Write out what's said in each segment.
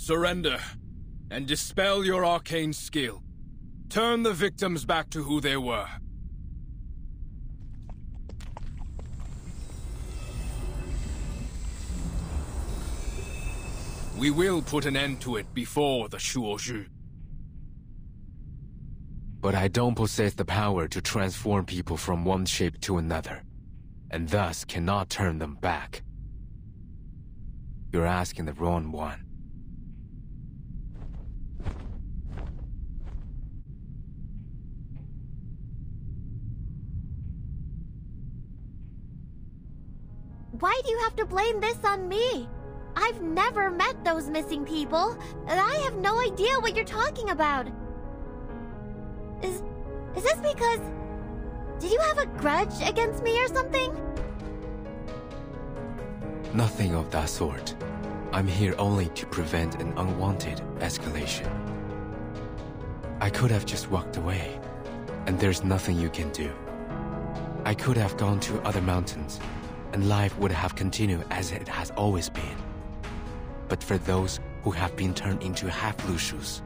Surrender, and dispel your arcane skill. Turn the victims back to who they were. We will put an end to it before the Shuozhu. But I don't possess the power to transform people from one shape to another, and thus cannot turn them back. You're asking the wrong one. Why do you have to blame this on me? I've never met those missing people, and I have no idea what you're talking about. Is this because... Did you have a grudge against me or something? Nothing of that sort. I'm here only to prevent an unwanted escalation. I could have just walked away, and there's nothing you can do. I could have gone to other mountains, and life would have continued as it has always been. But for those who have been turned into half-Lushus,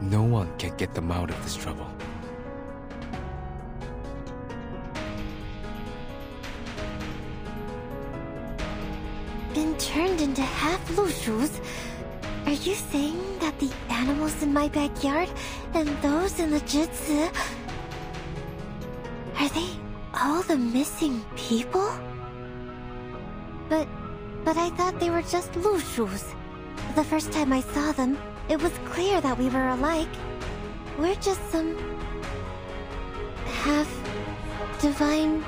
no one can get them out of this trouble. Been turned into half-Lushus? Are you saying that the animals in my backyard and those in the Jitsu... Are they all the missing people? But I thought they were just Lushus. The first time I saw them, it was clear that we were alike. We're just some... half-divine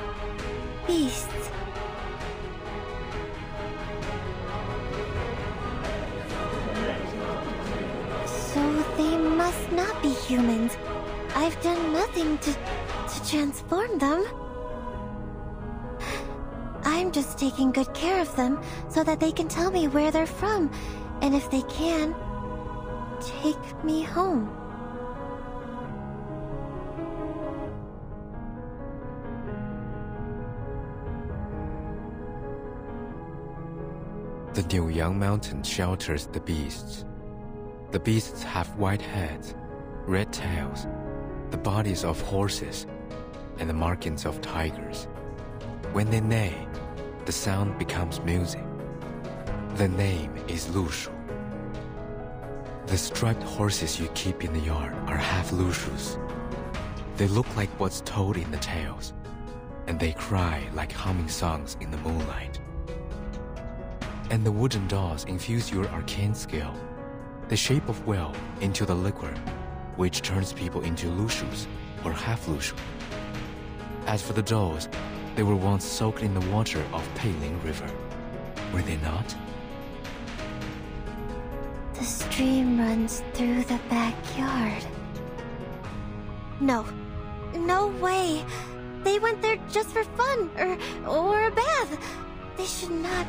beasts. So they must not be humans. I've done nothing to transform them. I'm just taking good care of them so that they can tell me where they're from, and if they can, take me home. The Niuyang Mountain shelters the beasts. The beasts have white heads, red tails, the bodies of horses, and the markings of tigers. When they neigh, the sound becomes music. The name is Lushu. The striped horses you keep in the yard are half Lushus. They look like what's told in the tales, and they cry like humming songs in the moonlight. And the wooden dolls infuse your arcane skill, the shape of will, into the liquor, which turns people into Lushus or half Lushu. As for the dolls, they were once soaked in the water of Peiling River. Were they not? The stream runs through the backyard. No. No way. They went there just for fun, or a bath. They should not...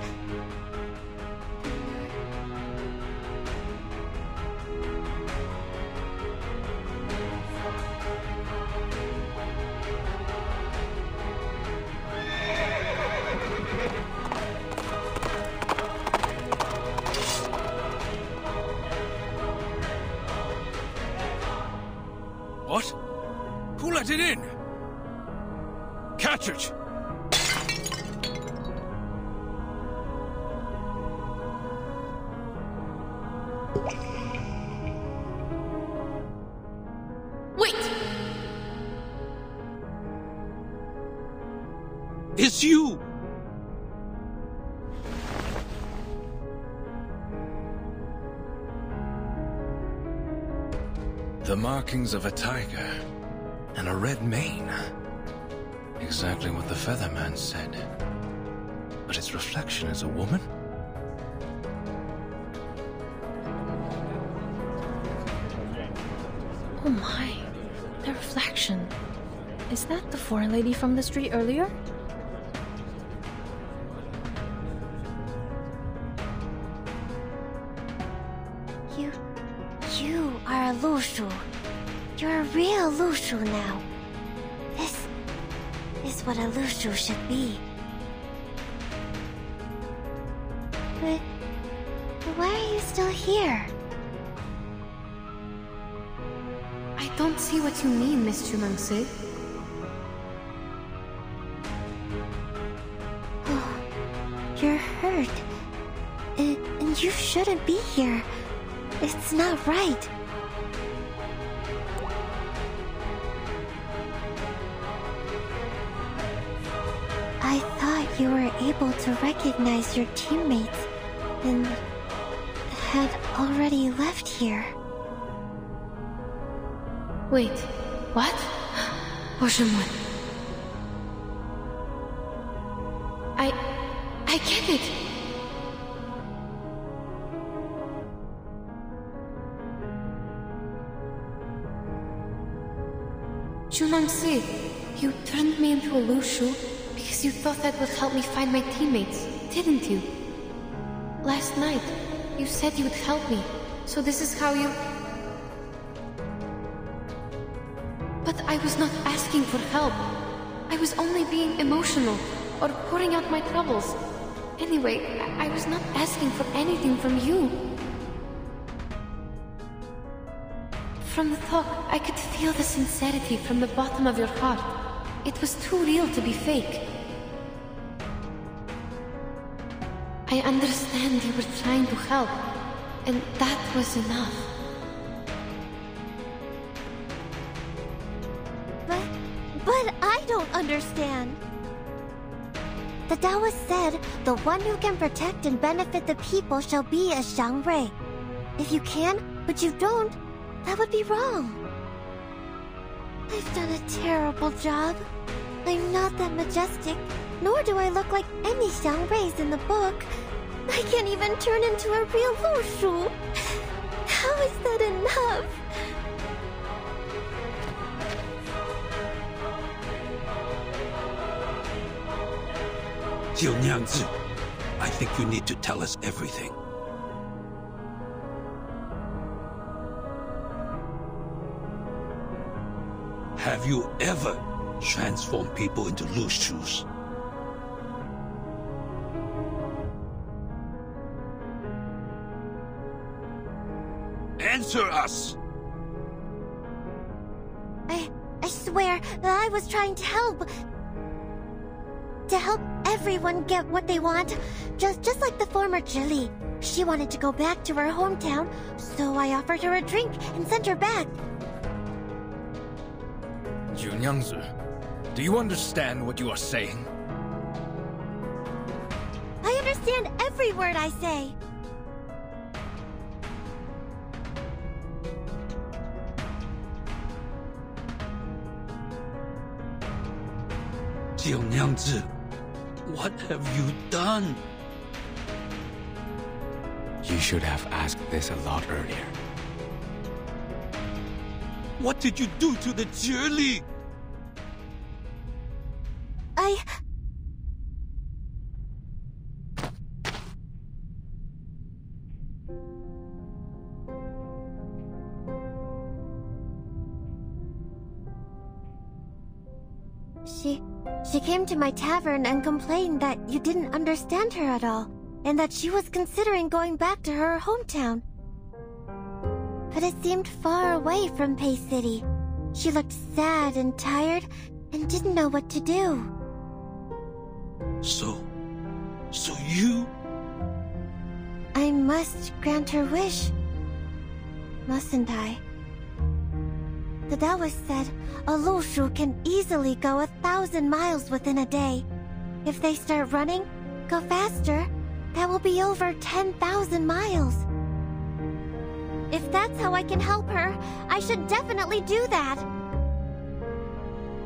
What? Who let it in? Catch it! Wait! It's you! The markings of a tiger and a red mane. Exactly what the Featherman said. But its reflection is a woman? Oh my, the reflection. Is that the foreign lady from the street earlier? You are a Lushu. You're a real Lushu now. This is what a Lushu should be. But why are you still here? I don't see what you mean, Miss Junangsi. Oh, you're hurt. And you shouldn't be here. It's not right. I thought you were able to recognize your teammates and had already left here. Wait, what? Oceanwood. I get it! Junangsi, you turned me into a Lushu because you thought that would help me find my teammates, didn't you? Last night, you said you would help me, so this is how you... But I was not asking for help. I was only being emotional, or pouring out my troubles. Anyway, I was not asking for anything from you. From the talk, I could feel the sincerity from the bottom of your heart. It was too real to be fake. I understand you were trying to help, and that was enough. But I don't understand. The Taoist said, the one who can protect and benefit the people shall be a Xiangrui. If you can, but you don't, that would be wrong. I've done a terrible job. I'm not that majestic, nor do I look like any Xiangruis in the book. I can't even turn into a real Lushu. How is that enough? Jiunyangzi, I think you need to tell us everything. Have you ever transformed people into Lushus? Answer us! I swear that I was trying to help. To help everyone get what they want. Just like the former Zhili. She wanted to go back to her hometown, so I offered her a drink and sent her back. Junyangzi, do you understand what you are saying? I understand every word I say. Jiunyangzi, what have you done? You should have asked this a lot earlier. What did you do to the Zhili? She came to my tavern and complained that you didn't understand her at all, and that she was considering going back to her hometown. But it seemed far away from Pei City. She looked sad and tired, and didn't know what to do. So you... I must grant her wish, mustn't I? The Taoist said a Lushu can easily go 1,000 miles within a day. If they start running, go faster, that will be over 10,000 miles. If that's how I can help her, I should definitely do that.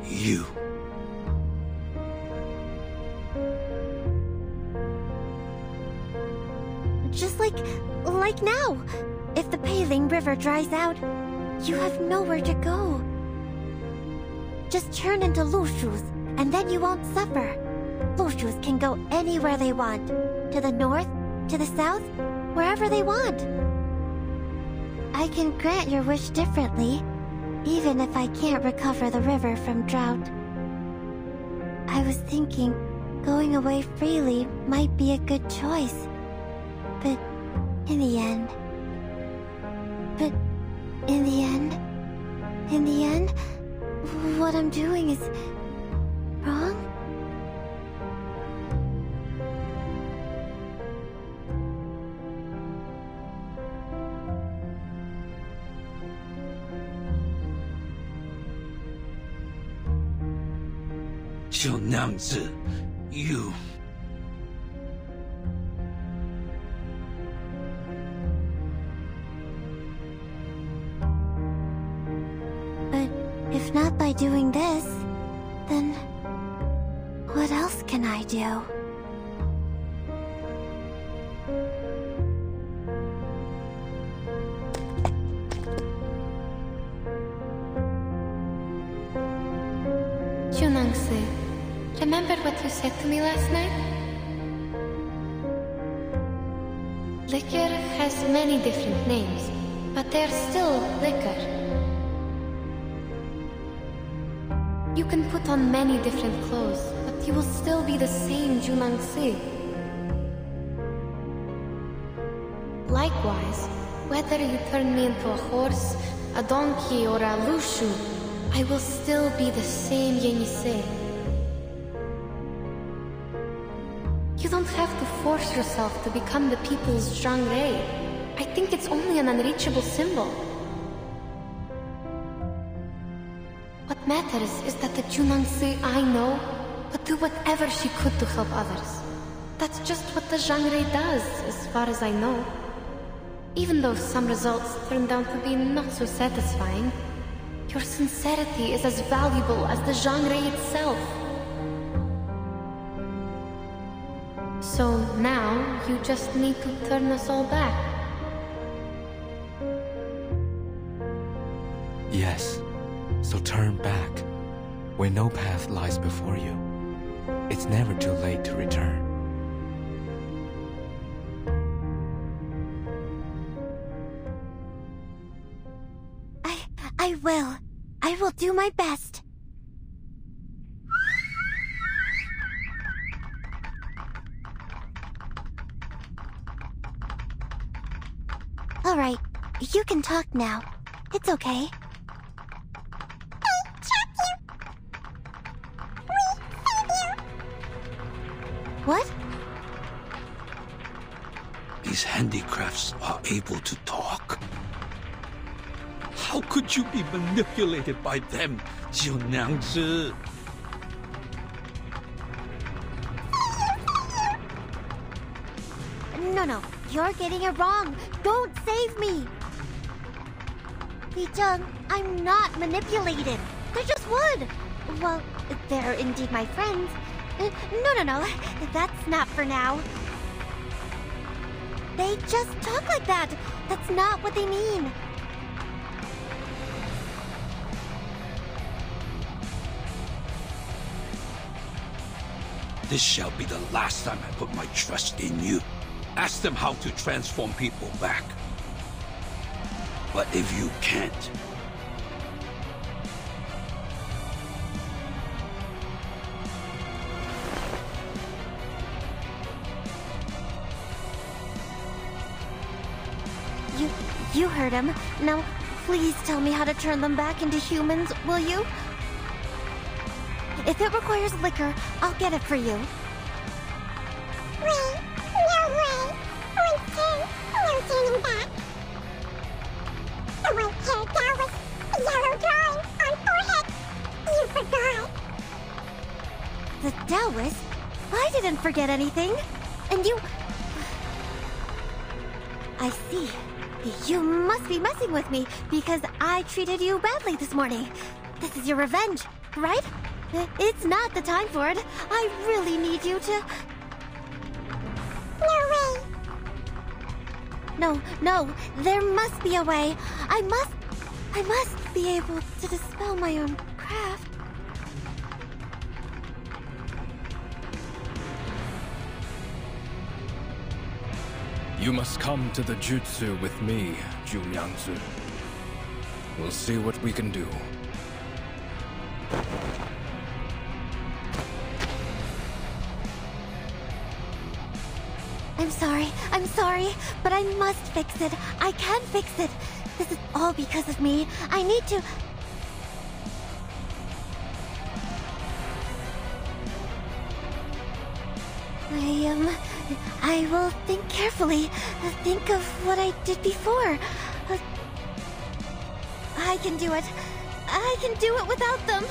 You... Just like now. If the Peiling River dries out, you have nowhere to go. Just turn into Lushus, and then you won't suffer. Lushus can go anywhere they want. To the north, to the south, wherever they want. I can grant your wish differently, even if I can't recover the river from drought. I was thinking going away freely might be a good choice. But In the end. But in the end, what I'm doing is wrong? Jiu Nangzi, you... But if not by doing this, then what else can I do? Jiu Nangzi, remember what you said to me last night? Liquor has many different names, but they're still liquor. You can put on many different clothes, but you will still be the same Jiu Nangzi. Likewise, whether you turn me into a horse, a donkey, or a Lushu, I will still be the same Yenisei. You don't have to force yourself to become the people's Zhang Rei. I think it's only an unreachable symbol. What matters is that the Jiu Nangzi I know would do whatever she could to help others. That's just what the Zhang Rei does, as far as I know. Even though some results turned out to be not so satisfying, your sincerity is as valuable as the Zhang Rei itself. So now, you just need to turn us all back. Yes, so turn back, where no path lies before you. It's never too late to return. I will. I will do my best. All right, you can talk now. It's okay. What? These handicrafts are able to talk? How could you be manipulated by them, Jiu Nangzi? No, you're getting it wrong. Don't save me. Li Zheng, I'm not manipulated. They're just wood. Well, they're indeed my friends. No. That's not for now. They just talk like that. That's not what they mean. This shall be the last time I put my trust in you. Ask them how to transform people back. But if you can't, You heard him. Now, please tell me how to turn them back into humans, will you? If it requires liquor, I'll get it for you. Wait, no way. No turning back. The white-haired Taoist, the yellow drawing on forehead. You forgot. The Taoist? I didn't forget anything. And you... I see. You must be messing with me because I treated you badly this morning. This is your revenge, right? It's not the time for it. I really need you to... No way. No, there must be a way. I must be able to dispel my own craft. You must come to the jutsu with me, Jiu Nangzi. We'll see what we can do. I'm sorry, but I must fix it. I can fix it. This is all because of me. I need to... I will think carefully. Think of what I did before. I can do it. I can do it without them.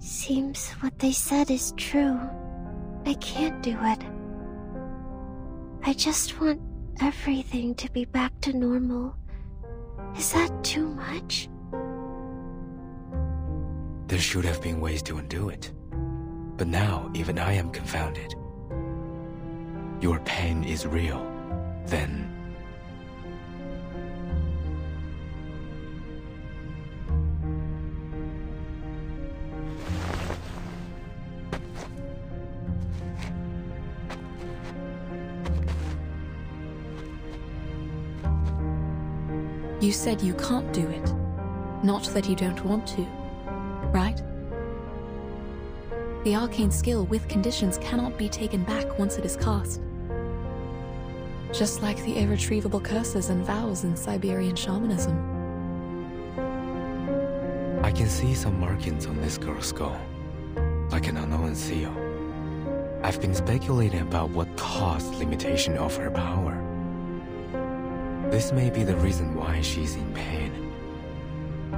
Seems what they said is true. I can't do it. I just want everything to be back to normal. Is that too much? There should have been ways to undo it. But now, even I am confounded. Your pain is real, then... You said you can't do it. Not that you don't want to, right? The arcane skill with conditions cannot be taken back once it is cast. Just like the irretrievable curses and vows in Siberian shamanism. I can see some markings on this girl's skull, like an unknown seal. I've been speculating about what caused limitation of her power. This may be the reason why she's in pain.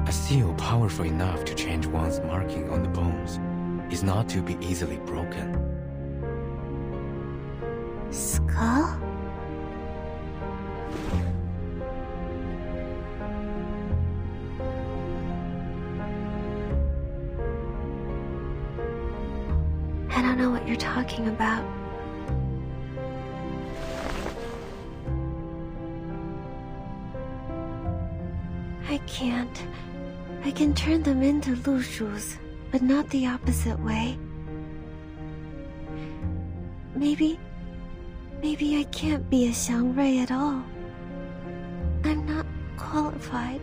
A seal powerful enough to change one's marking on the bones is not to be easily broken. Skull? I don't know what you're talking about. I can't. I can turn them into Lushus, but not the opposite way. Maybe I can't be a Xiangrui at all. I'm not qualified.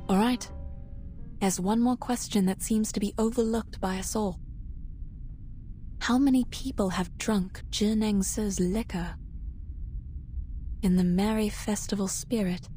All right. There's one more question that seems to be overlooked by us all. How many people have drunk Zhinengzi's liquor? In the merry festival spirit.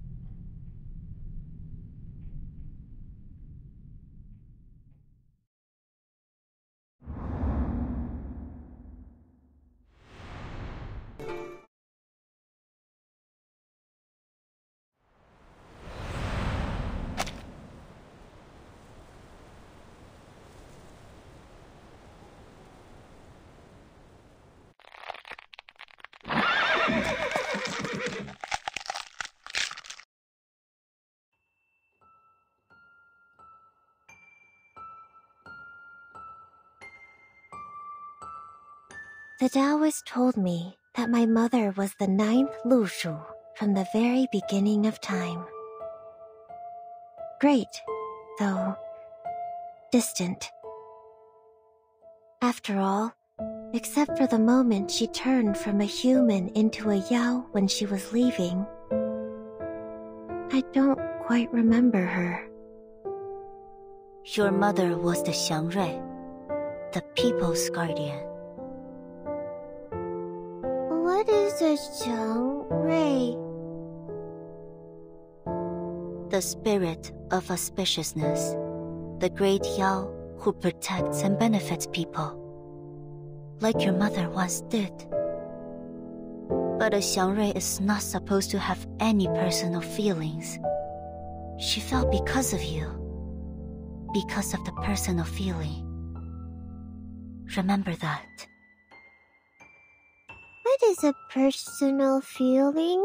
The Taoist told me that my mother was the 9th Lushu from the very beginning of time. Great, though distant. After all, except for the moment she turned from a human into a Yao when she was leaving, I don't quite remember her. Your mother was the Xiangrui, the people's guardian. What is a Xiangrui? The spirit of auspiciousness, the great Yao who protects and benefits people, like your mother once did. But But a Xiangrui is not supposed to have any personal feelings. She felt because of you. Because of the personal feeling. Remember that. What is a personal feeling?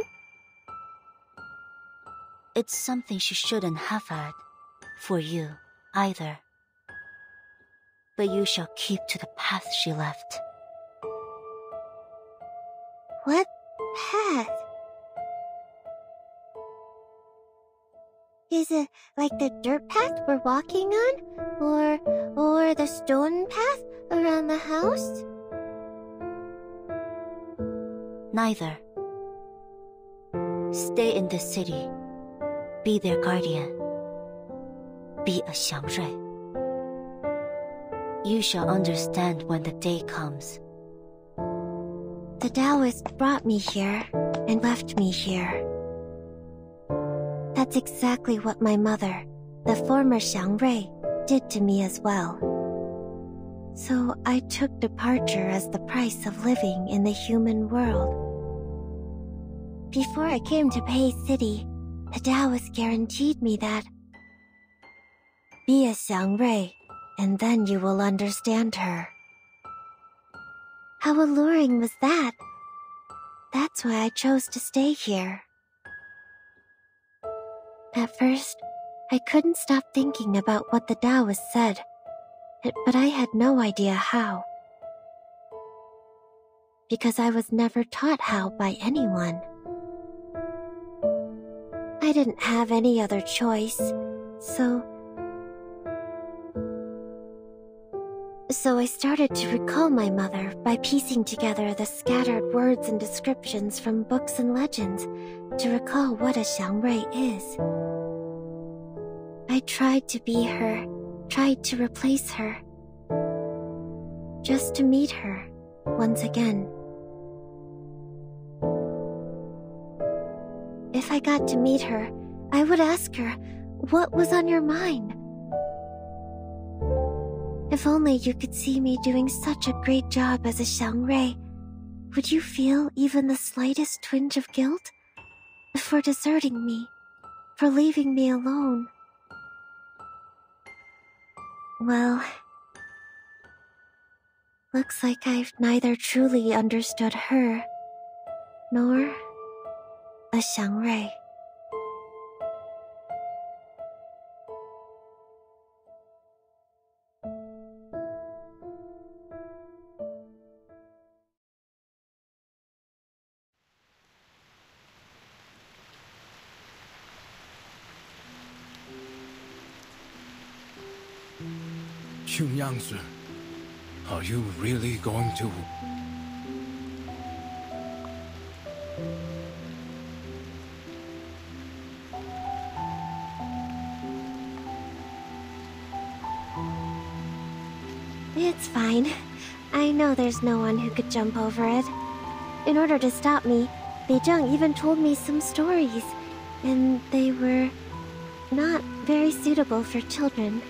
It's something she shouldn't have had. For you, either. But you shall keep to the path she left. What path? Is it like the dirt path we're walking on? Or the stone path around the house? Neither. Stay in this city. Be their guardian. Be a Xiangrui. You shall understand when the day comes. The Taoist brought me here and left me here. That's exactly what my mother, the former Xiangrui, did to me as well. So I took departure as the price of living in the human world. Before I came to Pei City, the Taoist guaranteed me that be a Xiangrui, and then you will understand her. How alluring was that? That's why I chose to stay here. At first, I couldn't stop thinking about what the Taoist said, but I had no idea how. Because I was never taught how by anyone. I didn't have any other choice, so I started to recall my mother by piecing together the scattered words and descriptions from books and legends to recall what a Xiangrui is. I tried to be her, tried to replace her, just to meet her once again. If I got to meet her, I would ask her, what was on your mind? If only you could see me doing such a great job as a Xiangrui, would you feel even the slightest twinge of guilt? For deserting me, for leaving me alone? Well, looks like I've neither truly understood her, nor a Xiangrui. Yangzi, are you really going to... It's fine. I know there's no one who could jump over it. In order to stop me, Beizheng even told me some stories, and they were not very suitable for children.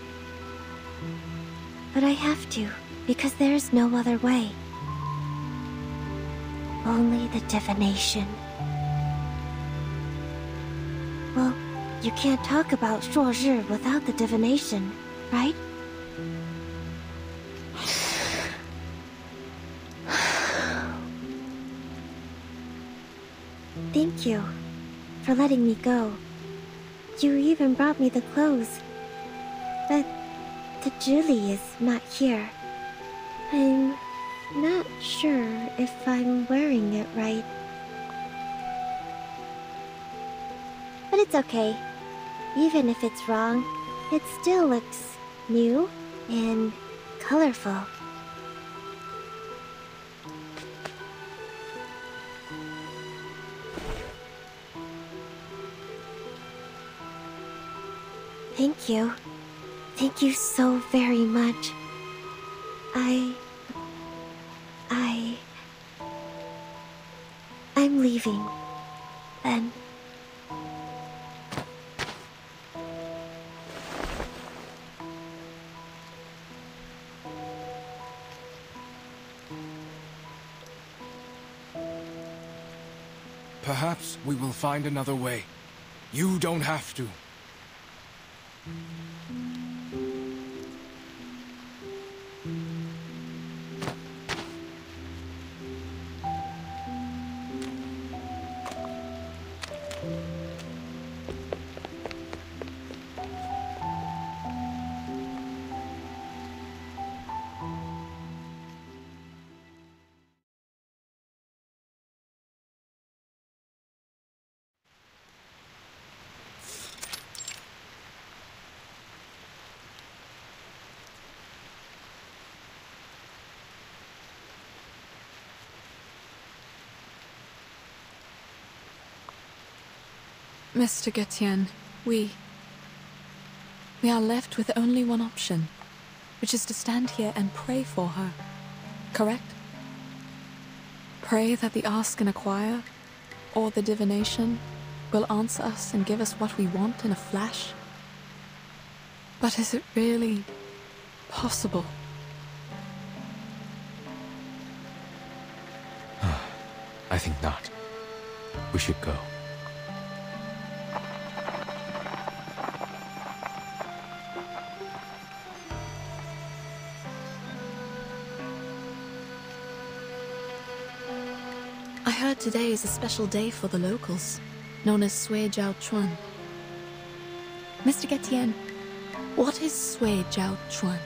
But I have to, because there's no other way. Only the divination. Well, you can't talk about Shuozhi without the divination, right? Thank you for letting me go. You even brought me the clothes. But the Julie is not here. I'm not sure if I'm wearing it right. But it's okay. Even if it's wrong, it still looks new and colorful. Thank you. Thank you so very much. I'm leaving, then. Perhaps we will find another way. You don't have to. Mr. Getienne, we are left with only one option, which is to stand here and pray for her, correct? Pray that the Ask and Acquire, or the divination, will answer us and give us what we want in a flash. But is it really possible? I think not. We should go. I heard today is a special day for the locals, known as Sui Jiao Chuan. Mr. Getienne, what is Sui Jiao Chuan?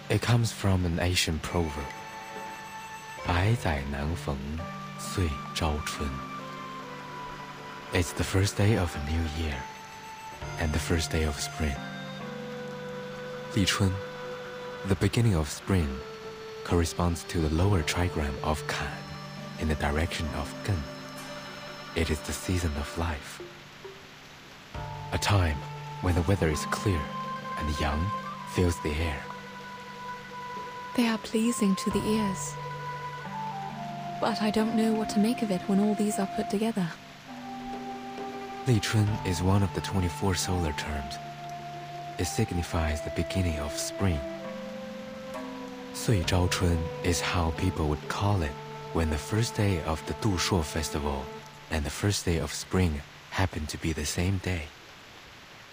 It comes from an ancient proverb. 百载难逢，岁朝春. It's the first day of a new year, and the first day of spring. Li Chun, the beginning of spring, corresponds to the lower trigram of Kan in the direction of Gen. It is the season of life. A time when the weather is clear and young fills the air. They are pleasing to the ears. But I don't know what to make of it when all these are put together. Li Chun is one of the 24 solar terms. It signifies the beginning of spring. Sui Zhao Chun is how people would call it when the first day of the Du Shuo festival and the first day of spring happen to be the same day.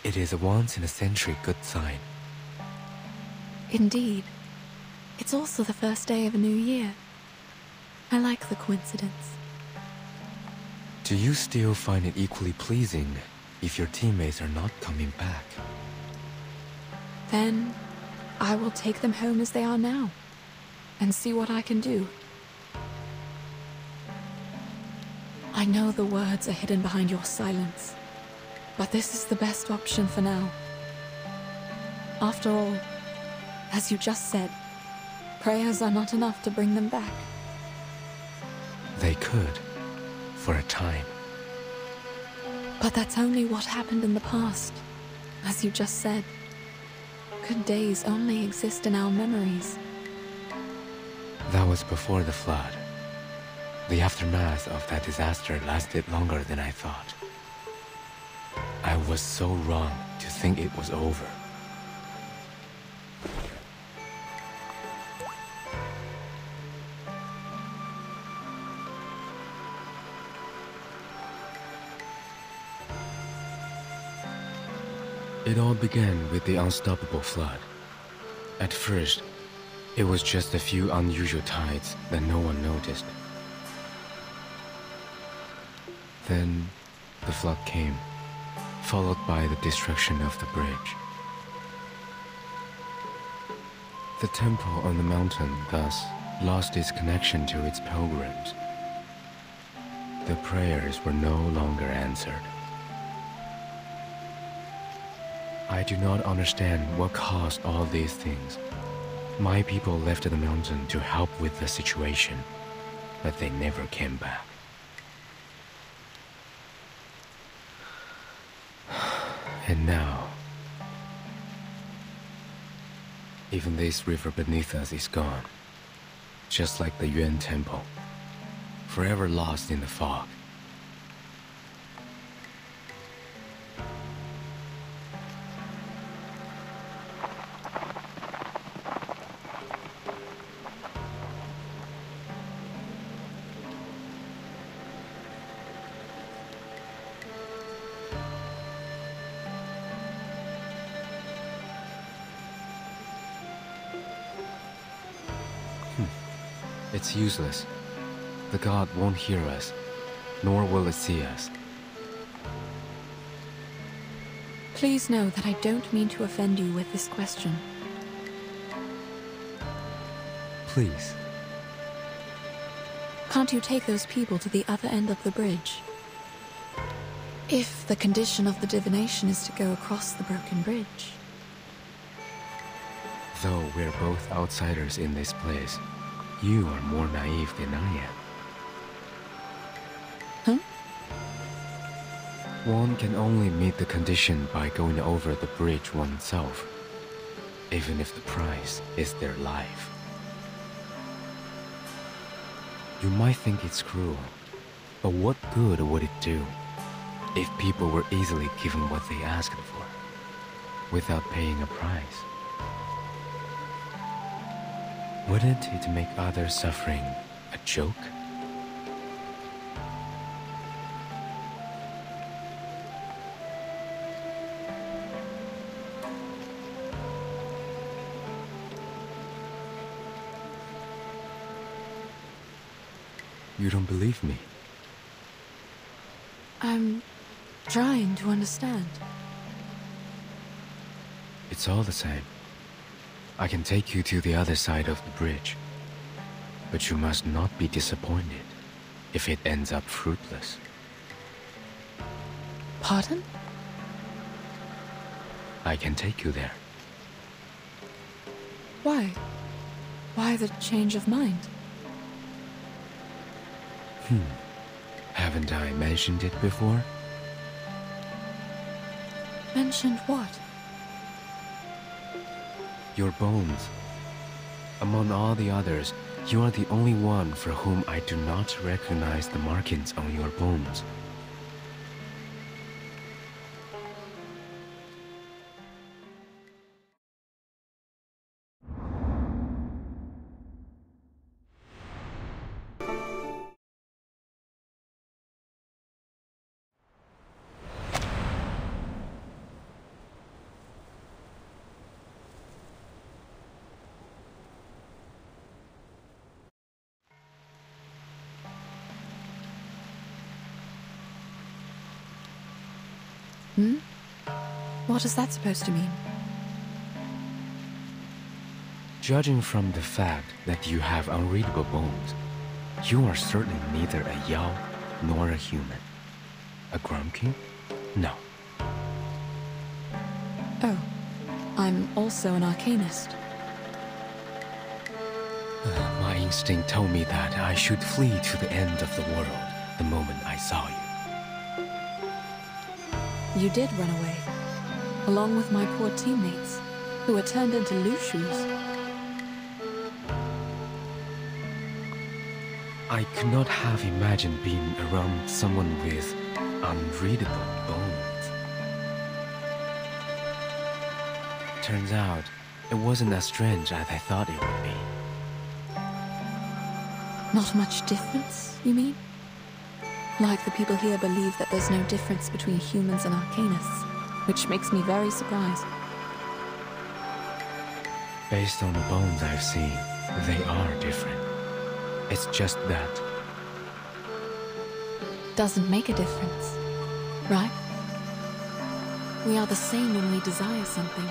It is a once-in-a-century good sign. Indeed. It's also the first day of a new year. I like the coincidence. Do you still find it equally pleasing if your teammates are not coming back? Then I will take them home as they are now and see what I can do. I know the words are hidden behind your silence, but this is the best option for now. After all, as you just said, prayers are not enough to bring them back. They could, for a time. But that's only what happened in the past, as you just said. Good days only exist in our memories. That was before the flood. The aftermath of that disaster lasted longer than I thought. I was so wrong to think it was over. It all began with the unstoppable flood. At first, it was just a few unusual tides that no one noticed. Then, the flood came, followed by the destruction of the bridge. The temple on the mountain thus lost its connection to its pilgrims. The prayers were no longer answered. I do not understand what caused all these things. My people left the mountain to help with the situation, but they never came back. And now, even this river beneath us is gone, just like the Yuan Temple, forever lost in the fog. It's useless. The god won't hear us, nor will it see us. Please know that I don't mean to offend you with this question. Please. Can't you take those people to the other end of the bridge? If the condition of the divination is to go across the broken bridge. Though we're both outsiders in this place, you are more naive than I am. Huh? One can only meet the condition by going over the bridge oneself, even if the price is their life. You might think it's cruel, but what good would it do if people were easily given what they asked for, without paying a price? Wouldn't it make others' suffering a joke? You don't believe me? I'm trying to understand. It's all the same. I can take you to the other side of the bridge. But you must not be disappointed if it ends up fruitless. Pardon? I can take you there. Why? Why the change of mind? Haven't I mentioned it before? Mentioned what? Your bones. Among all the others, you are the only one for whom I do not recognize the markings on your bones. What is that supposed to mean? Judging from the fact that you have unreadable bones, you are certainly neither a Yao nor a human. A Grumpkin? No. Oh, I'm also an arcanist. My instinct told me that I should flee to the end of the world the moment I saw you. You did run away, along with my poor teammates, who were turned into Lushus. I could not have imagined being around someone with unreadable bones. Turns out, it wasn't as strange as I thought it would be. Not much difference, you mean? Like the people here believe that there's no difference between humans and arcanists, which makes me very surprised. Based on the bones I've seen, they are different. It's just that. Doesn't make a difference, right? We are the same when we desire something.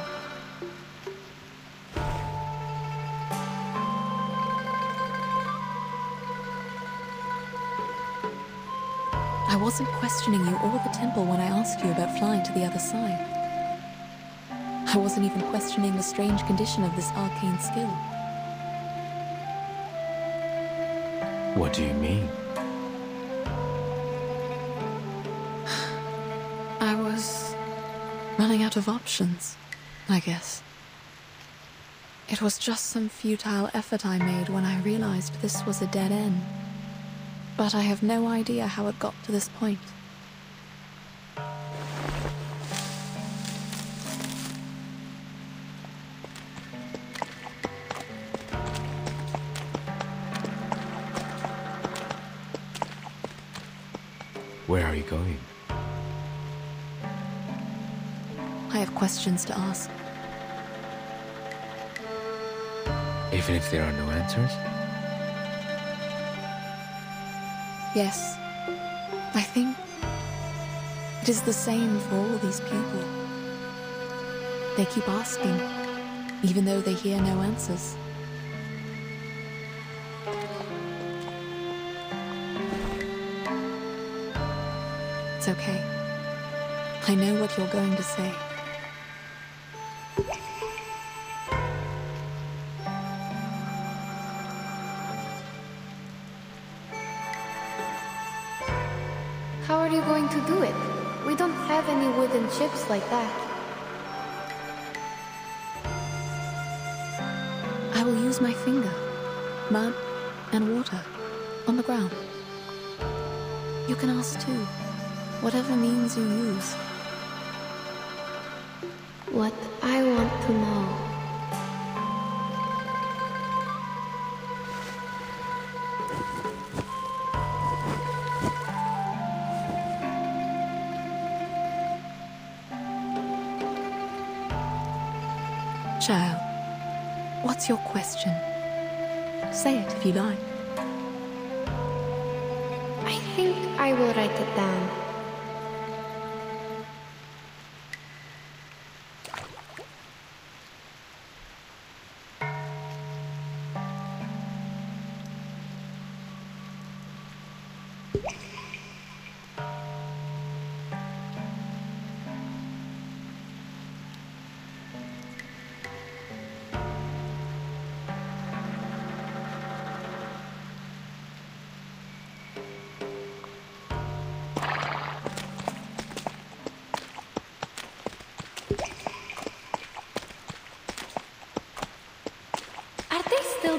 I wasn't questioning you or the temple when I asked you about flying to the other side. I wasn't even questioning the strange condition of this arcane skill. What do you mean? I was running out of options, I guess. It was just some futile effort I made when I realized this was a dead end. But I have no idea how it got to this point. Where are you going? I have questions to ask. Even if there are no answers? Yes, I think it is the same for all these people. They keep asking, even though they hear no answers. It's okay. I know what you're going to say. How are you going to do it? We don't have any wooden chips like that. I will use my finger, mud and water, on the ground. You can ask too, whatever means you use. What I want to know. Child, what's your question? Say it if you like. I think I will write it down.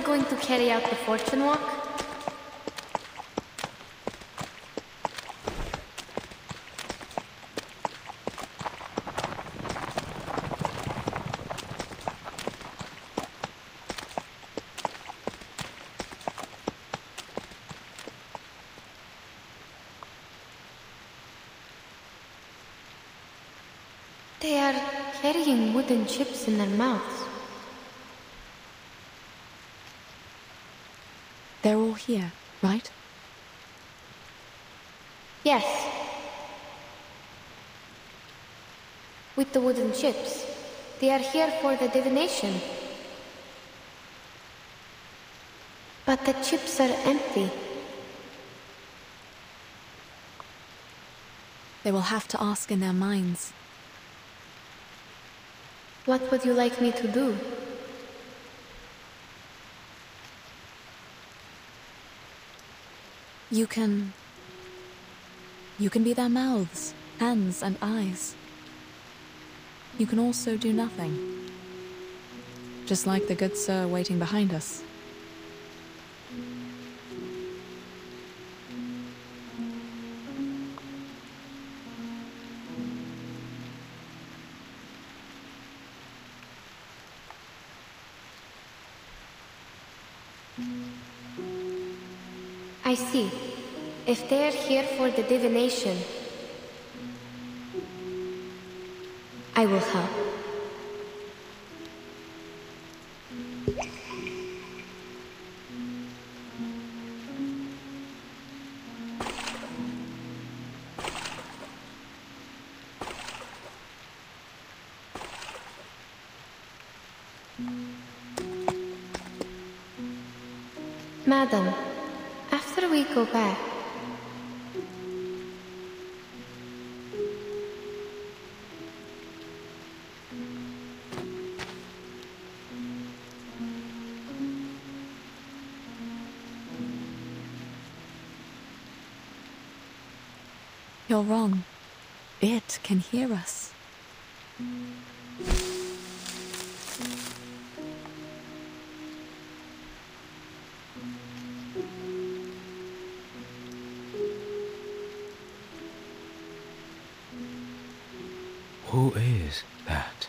Going to carry out the fortune walk? They are carrying wooden chips in their mouths. They're all here, right? Yes. With the wooden chips. They are here for the divination. But the chips are empty. They will have to ask in their minds. What would you like me to do? You can be their mouths, hands, and eyes. You can also do nothing. Just like the good sir waiting behind us. I see. If they are here for the divination, I will help. Madam, after we go back, You're wrong. It can hear us. Who is that?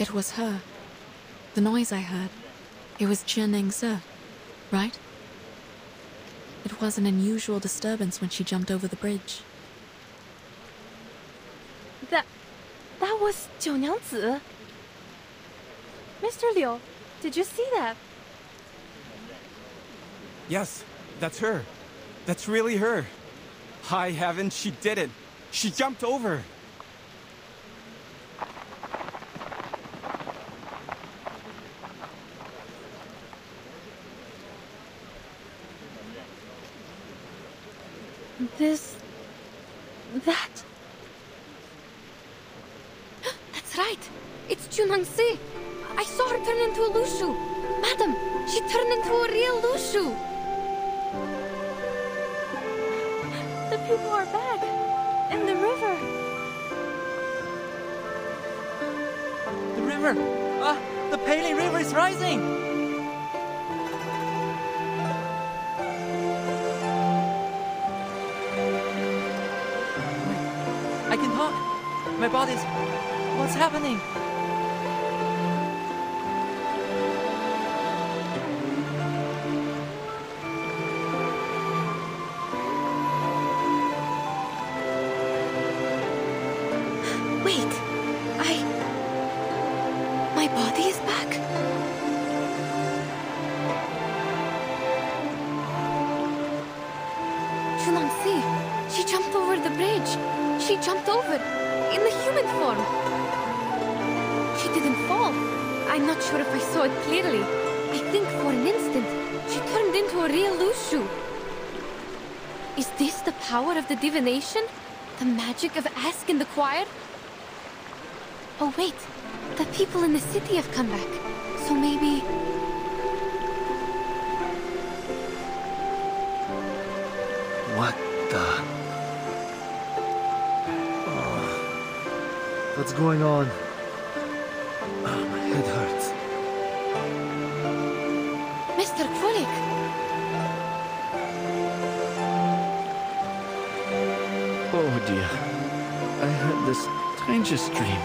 It was her. The noise I heard. It was Zhi Nengzi, right? It was an unusual disturbance when she jumped over the bridge. That was Jiu Nyangzi. Mr. Liu, did you see that? Yes, that's her. That's really her. High heavens, she did it. She jumped over. That... That's right. It's Zhu Nengzi. I saw her turn into a Lushu. Madam, she turned into a real Lushu. The people are back. In the river. The river! The Pele River is rising! I can talk. My body's... What's happening? Wait, my body is back? Zhu Nengzi, she jumped over the bridge. She jumped over, in the human form. She didn't fall. I'm not sure if I saw it clearly. I think for an instant, she turned into a real Lushu. Is this the power of the divination? The magic of Ask in the Choir? Oh wait, the people in the city have come back. So maybe... What the... What's going on? Oh, my head hurts. Mr. Krolik! Oh dear. I had the strangest dream.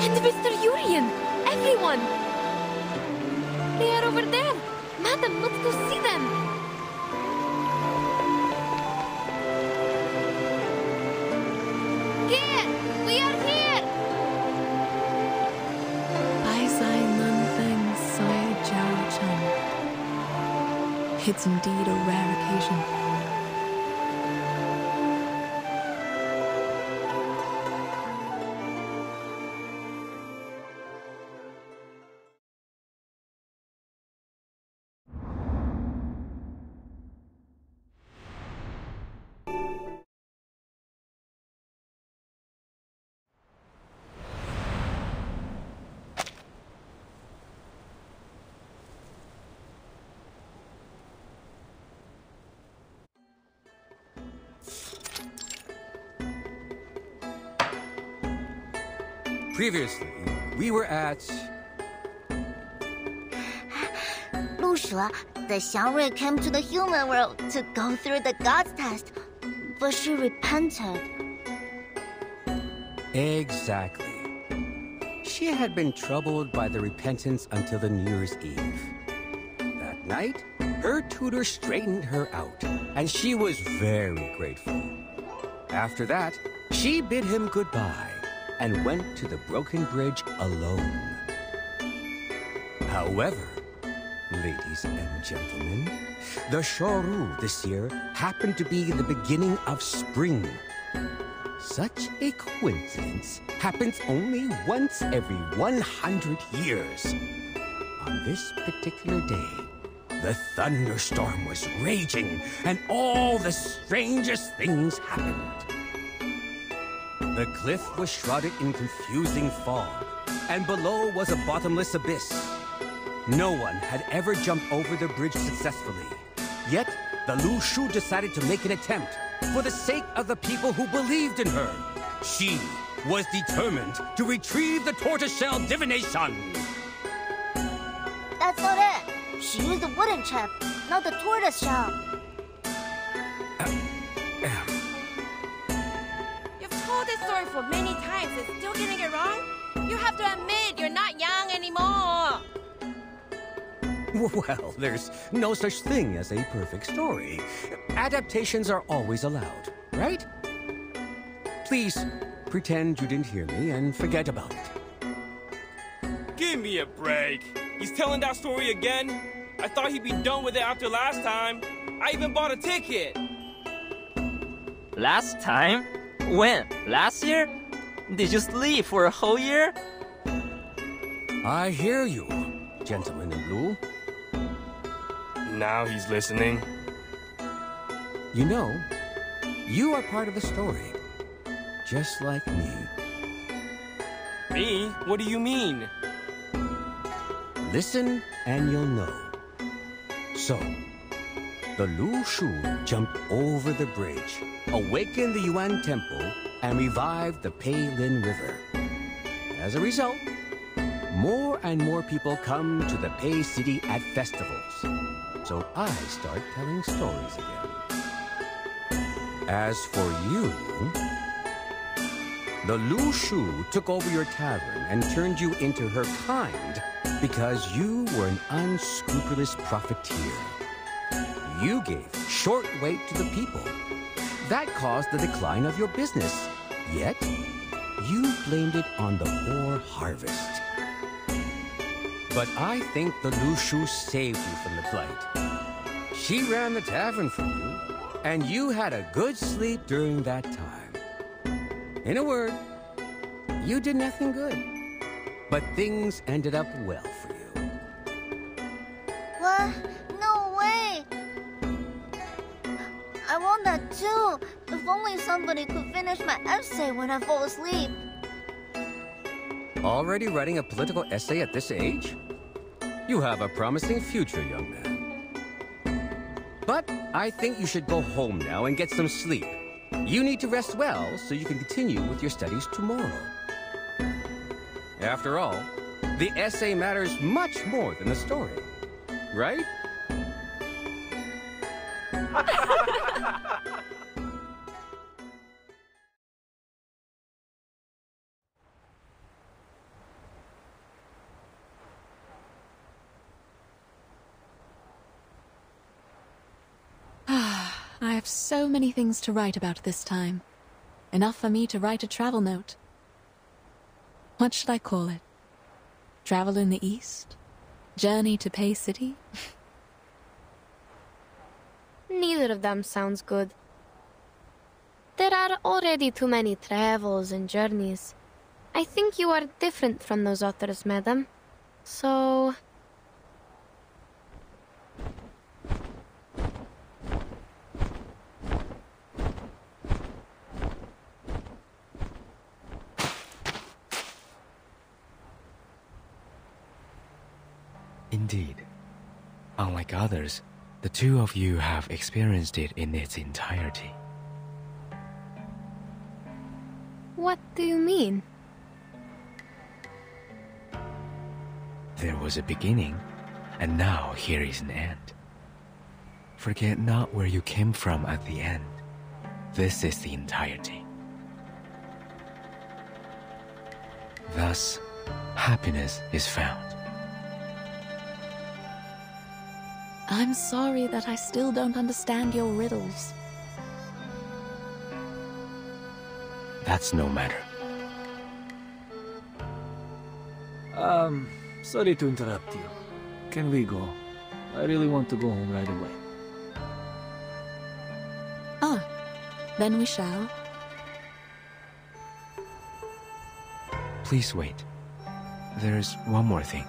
And Mr. Urien! Everyone! They are over there! Madam, let's go see them! Here! We are here! Bai Zai Nun Feng Sai Jiao Chen. It's indeed a rare occasion. Previously, we were at... Lushu, the Xiangrui came to the human world to go through the God's test, but she repented. Exactly. She had been troubled by the repentance until the New Year's Eve. That night, her tutor straightened her out, and she was very grateful. After that, she bid him goodbye and went to the broken bridge alone. However, ladies and gentlemen, the Shoru this year happened to be the beginning of spring. Such a coincidence happens only once every 100 years. On this particular day, the thunderstorm was raging and all the strangest things happened. The cliff was shrouded in confusing fog, and below was a bottomless abyss. No one had ever jumped over the bridge successfully. Yet, the Lushu decided to make an attempt for the sake of the people who believed in her. She was determined to retrieve the tortoiseshell divination. That's not it. She used the wooden chip, not the tortoise shell. You've told us story for many times and still getting it wrong? You have to admit you're not young anymore. Well, there's no such thing as a perfect story. Adaptations are always allowed, right? Please, pretend you didn't hear me and forget about it. Give me a break. He's telling that story again? I thought he'd be done with it after last time. I even bought a ticket. Last time? When? Last year? Did you sleep for a whole year? I hear you, gentleman in blue. Now he's listening. You know, you are part of the story, just like me. Me? What do you mean? Listen and you'll know. So, the Lu Shu jumped over the bridge, awakened the Yuan Temple, and revived the Peilin River. As a result, more and more people come to the Pei City at festivals. So I start telling stories again. As for you, the Lu Shu took over your tavern and turned you into her kind because you were an unscrupulous profiteer. You gave short weight to the people. That caused the decline of your business. Yet, you blamed it on the poor harvest. But I think the Lu Shu saved you from the plight. She ran the tavern for you, and you had a good sleep during that time. In a word, you did nothing good. But things ended up well for you. What? No way! I want that too. If only somebody could finish my essay when I fall asleep. Already writing a political essay at this age? You have a promising future, young man. But I think you should go home now and get some sleep. You need to rest well so you can continue with your studies tomorrow. After all, the essay matters much more than the story, right? I have so many things to write about this time. Enough for me to write a travel note. What should I call it? Travel in the East? Journey to Pei City? Neither of them sounds good. There are already too many travels and journeys. I think you are different from those authors, madam. So... Indeed. Unlike others, the two of you have experienced it in its entirety. What do you mean? There was a beginning, and now here is an end. Forget not where you came from at the end. This is the entirety. Thus, happiness is found. I'm sorry that I still don't understand your riddles. That's no matter. Sorry to interrupt you. Can we go? I really want to go home right away. Ah, then we shall. Please wait. There's one more thing.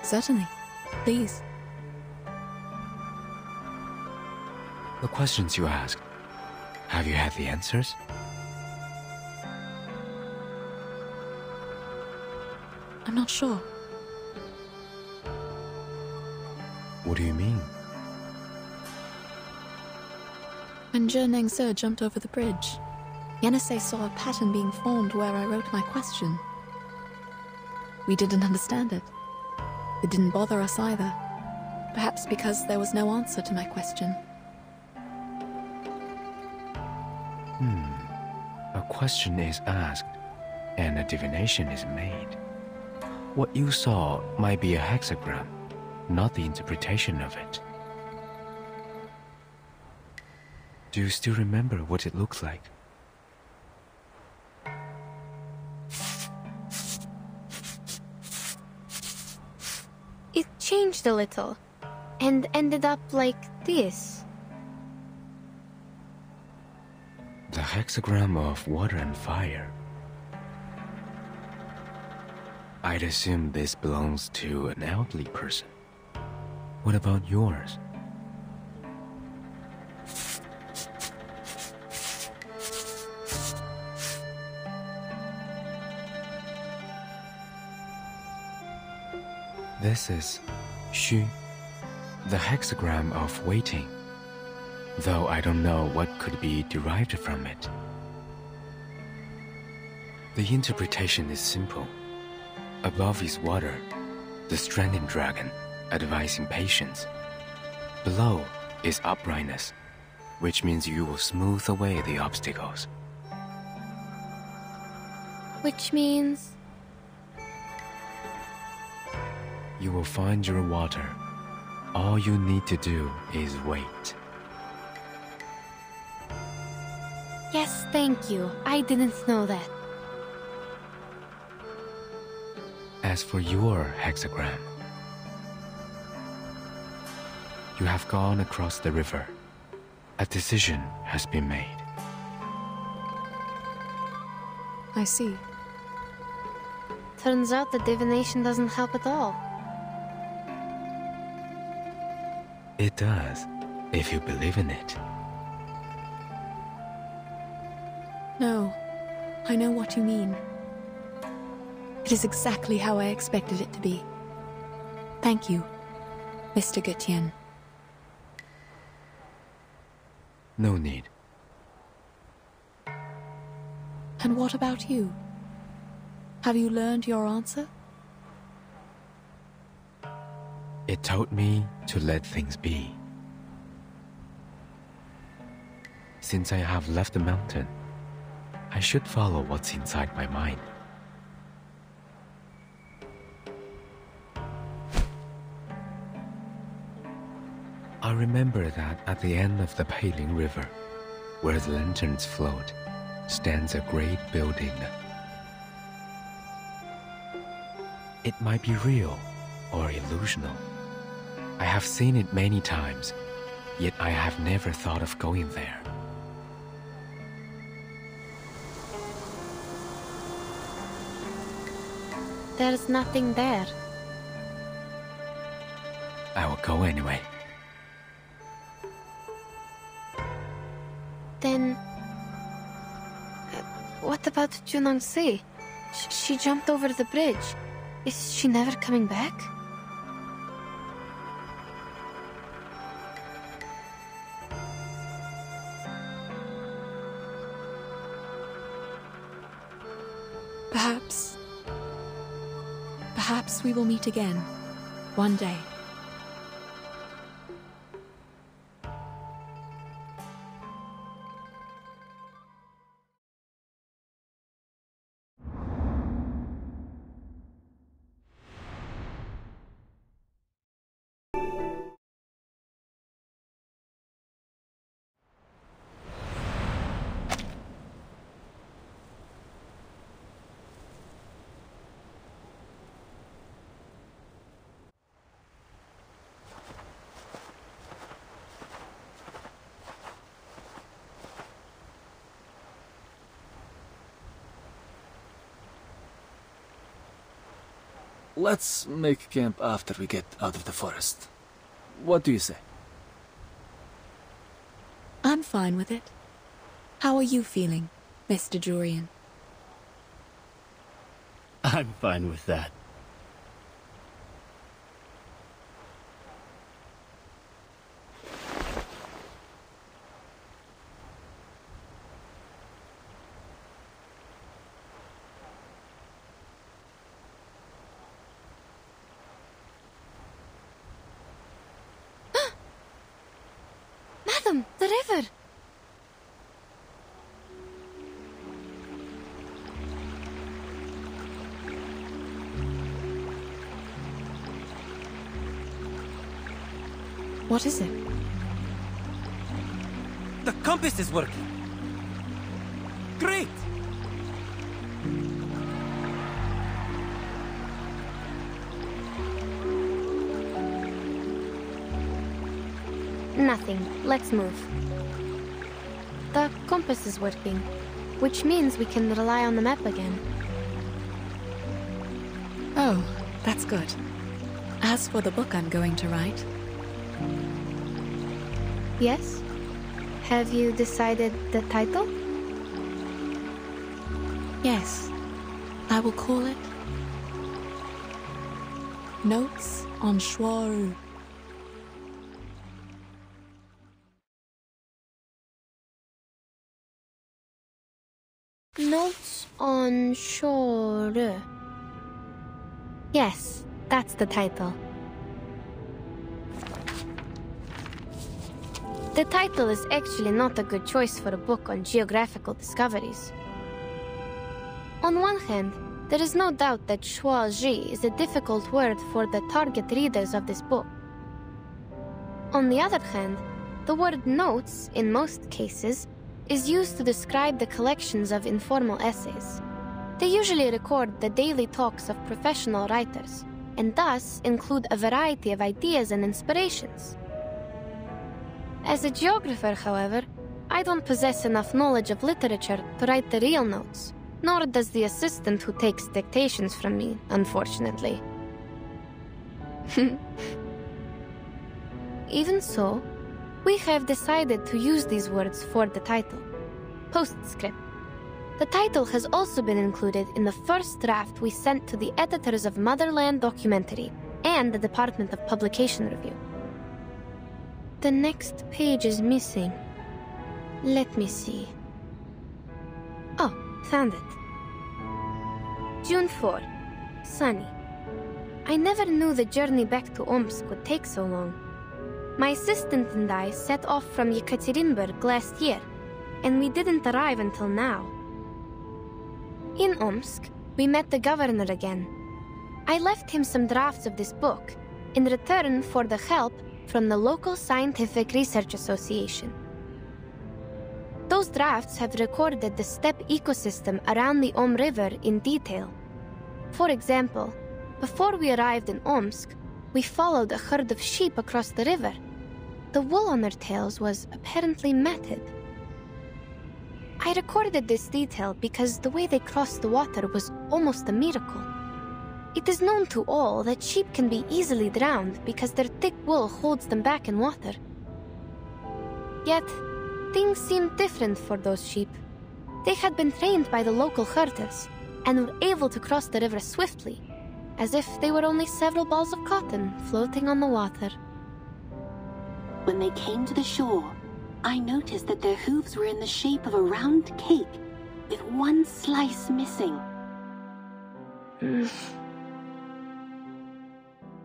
Certainly. Please. The questions you asked, have you had the answers? I'm not sure. What do you mean? When Zhe Nengse jumped over the bridge, Yenisei saw a pattern being formed where I wrote my question. We didn't understand it. It didn't bother us either. Perhaps because there was no answer to my question. question is asked, and a divination is made. What you saw might be a hexagram, not the interpretation of it. Do you still remember what it looks like? It changed a little, and ended up like this. The hexagram of water and fire. I'd assume this belongs to an elderly person. What about yours? This is Xu, the hexagram of waiting, though I don't know what could be derived from it. The interpretation is simple. Above is water, the stranded dragon, advising patience. Below is uprightness, which means you will smooth away the obstacles. Which means... You will find your water. All you need to do is wait. Yes, thank you. I didn't know that. As for your hexagram, you have gone across the river. A decision has been made. I see. Turns out the divination doesn't help at all. It does, if you believe in it. No, I know what you mean. It is exactly how I expected it to be. Thank you, Mr. Gutian. No need. And what about you? Have you learned your answer? It told me to let things be. Since I have left the mountain, I should follow what's inside my mind. I remember that at the end of the Peiling River, where the lanterns float, stands a great building. It might be real or illusional. I have seen it many times, yet I have never thought of going there. There's nothing there. I will go anyway. Then... what about Junangsi? She jumped over the bridge. Is she never coming back? Perhaps we will meet again, one day. Let's make camp after we get out of the forest. What do you say? I'm fine with it. How are you feeling, Mr. Jurian? I'm fine with that. Madam, the river! What is it? The compass is working. Great! Nothing. Let's move. The compass is working, which means we can rely on the map again. Oh, that's good. As for the book I'm going to write... Yes? Have you decided the title? Yes. I will call it... Notes on Shuoru. Notes on Shuoru. Yes, that's the title. The title is actually not a good choice for a book on geographical discoveries. On one hand, there is no doubt that Shuozhi is a difficult word for the target readers of this book. On the other hand, the word notes, in most cases, is used to describe the collections of informal essays. They usually record the daily talks of professional writers, and thus include a variety of ideas and inspirations. As a geographer, however, I don't possess enough knowledge of literature to write the real notes, nor does the assistant who takes dictations from me, unfortunately. Even so, we have decided to use these words for the title. Postscript. The title has also been included in the first draft we sent to the editors of Motherland Documentary and the Department of Publication Review. The next page is missing. Let me see. Oh, found it. June 4. Sunny. I never knew the journey back to Omsk would take so long. My assistant and I set off from Yekaterinburg last year, and we didn't arrive until now. In Omsk, we met the governor again. I left him some drafts of this book in return for the help from the local Scientific Research Association. Those drafts have recorded the steppe ecosystem around the Om River in detail. For example, before we arrived in Omsk, we followed a herd of sheep across the river. The wool on their tails was apparently matted. I recorded this detail because the way they crossed the water was almost a miracle. It is known to all that sheep can be easily drowned because their thick wool holds them back in water. Yet, things seemed different for those sheep. They had been trained by the local herders and were able to cross the river swiftly, as if they were only several balls of cotton floating on the water. When they came to the shore, I noticed that their hooves were in the shape of a round cake, with one slice missing.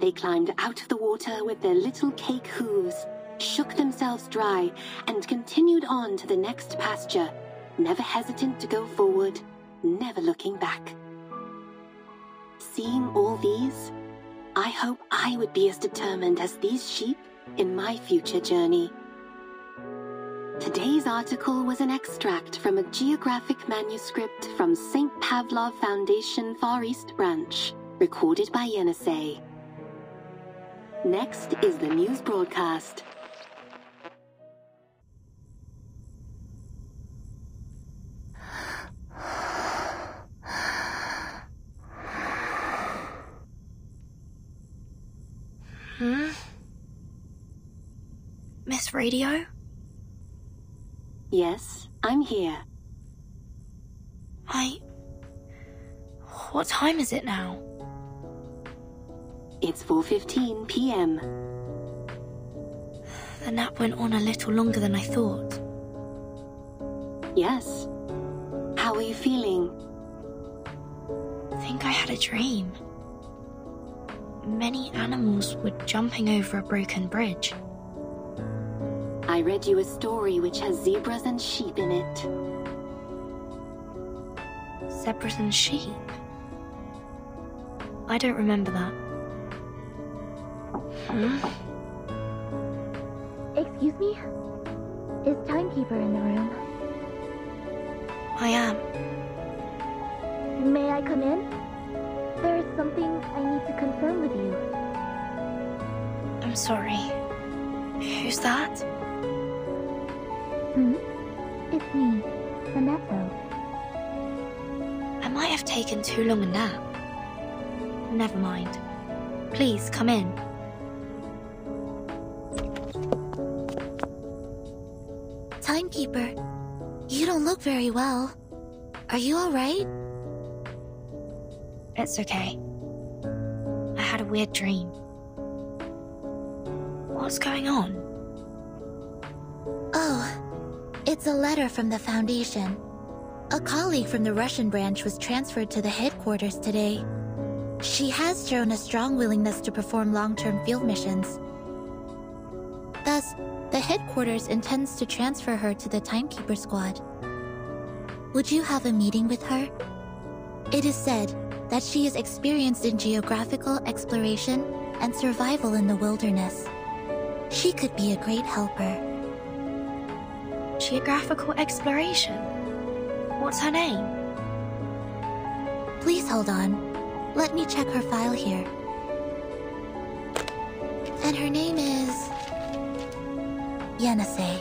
They climbed out of the water with their little cake hooves, shook themselves dry, and continued on to the next pasture, never hesitant to go forward, never looking back. Seeing all these, I hope I would be as determined as these sheep in my future journey. Today's article was an extract from a geographic manuscript from St. Pavlov Foundation Far East Branch, recorded by Yenisei. Next is the news broadcast. Miss Radio? Yes, I'm here. What time is it now? It's 4:15 p.m. The nap went on a little longer than I thought. Yes. How are you feeling? I think I had a dream. Many animals were jumping over a broken bridge. I read you a story which has zebras and sheep in it. Zebras and sheep? I don't remember that. Excuse me? Is Timekeeper in the room? I am. May I come in? There is something I need to confirm with you. I'm sorry. Who's that? It's me, Annetto. I might have taken too long a nap. Never mind. Please, come in. Timekeeper, you don't look very well. Are you alright? It's okay. I had a weird dream. What's going on? Oh, it's a letter from the Foundation. A colleague from the Russian branch was transferred to the headquarters today. She has shown a strong willingness to perform long-term field missions. Thus, the headquarters intends to transfer her to the Timekeeper Squad. Would you have a meeting with her? It is said that she is experienced in geographical exploration and survival in the wilderness. She could be a great helper. Geographical exploration? What's her name? Please hold on. Let me check her file here. And her name is... Yenisei.